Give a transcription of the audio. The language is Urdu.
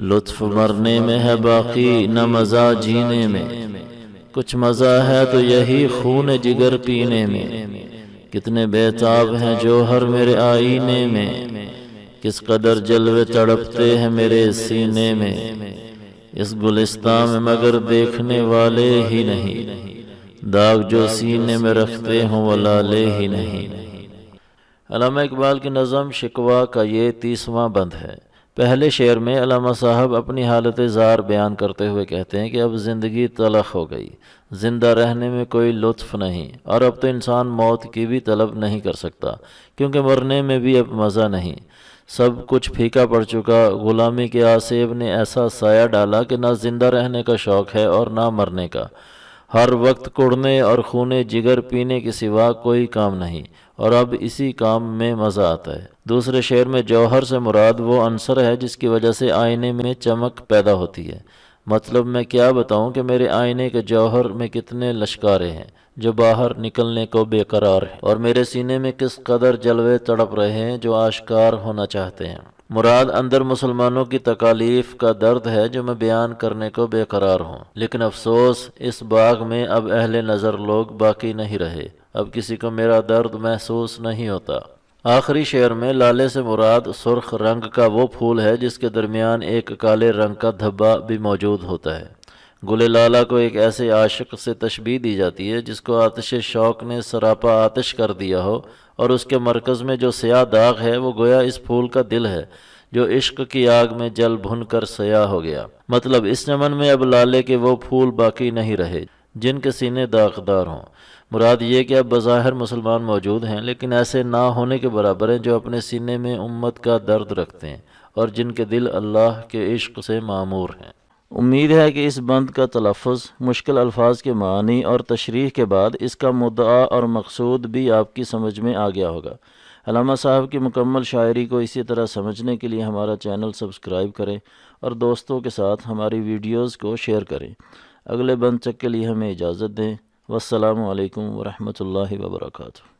لطف مرنے میں ہے باقی نہ مزہ جینے میں، کچھ مزہ ہے تو یہی خون جگر پینے میں۔ کتنے بیتاب ہیں جوہر میرے آئینے میں، کس قدر جلوے تڑپتے ہیں میرے سینے میں۔ اس گلستان میں مگر دیکھنے والے ہی نہیں، داغ جو سینے میں رکھتے ہوں وہ لالے ہی نہیں۔ علامہ اقبال کی نظم شکوہ کا یہ 30واں بند ہے۔ پہلے شعر میں علامہ صاحب اپنی حالت زار بیان کرتے ہوئے کہتے ہیں کہ اب زندگی تلخ ہو گئی، زندہ رہنے میں کوئی لطف نہیں، اور اب تو انسان موت کی بھی طلب نہیں کر سکتا، کیونکہ مرنے میں بھی اب مزہ نہیں۔ سب کچھ پھیکا پڑ چکا، غلامی کے آسیب نے ایسا سایہ ڈالا کہ نہ زندہ رہنے کا شوق ہے اور نہ مرنے کا۔ ہر وقت کڑنے اور خون جگر پینے کے سوا کوئی کام نہیں، اور اب اسی کام میں مزہ آتا ہے۔ دوسرے شعر میں جوہر سے مراد وہ عنصر ہے جس کی وجہ سے آئینے میں چمک پیدا ہوتی ہے۔ مطلب میں کیا بتاؤں کہ میرے آئینے کے جوہر میں کتنے لشکارے ہیں جو باہر نکلنے کو بے قرار ہیں، اور میرے سینے میں کس قدر جلوے تڑپ رہے ہیں جو آشکار ہونا چاہتے ہیں۔ مراد اندر مسلمانوں کی تکالیف کا درد ہے جو میں بیان کرنے کو بے قرار ہوں، لیکن افسوس اس باغ میں اب اہل نظر لوگ باقی نہیں رہے، اب کسی کو میرا درد محسوس نہیں ہوتا۔ آخری شعر میں لالے سے مراد سرخ رنگ کا وہ پھول ہے جس کے درمیان ایک کالے رنگ کا دھبا بھی موجود ہوتا ہے۔ گل لالہ کو ایک ایسے عاشق سے تشبیہ دی جاتی ہے جس کو آتش شوق نے سراپا آتش کر دیا ہو، اور اس کے مرکز میں جو سیاہ داغ ہے وہ گویا اس پھول کا دل ہے جو عشق کی آگ میں جل بھن کر سیاہ ہو گیا۔ مطلب اس چمن میں اب لالے کے وہ پھول باقی نہیں رہے جن کے سینے داغدار ہوں۔ مراد یہ کہ اب بظاہر مسلمان موجود ہیں، لیکن ایسے نہ ہونے کے برابر ہیں جو اپنے سینے میں امت کا درد رکھتے ہیں اور جن کے دل اللہ کے عشق سے معمور ہیں۔ امید ہے کہ اس بند کا تلفظ، مشکل الفاظ کے معنی اور تشریح کے بعد اس کا مدعا اور مقصود بھی آپ کی سمجھ میں آ گیا ہوگا۔ علامہ صاحب کی مکمل شاعری کو اسی طرح سمجھنے کے لیے ہمارا چینل سبسکرائب کریں اور دوستوں کے ساتھ ہماری ویڈیوز کو شیئر کریں۔ اگلے بند تک کے لیے ہمیں اجازت دیں۔ والسلام علیکم ورحمۃ اللہ وبرکاتہ۔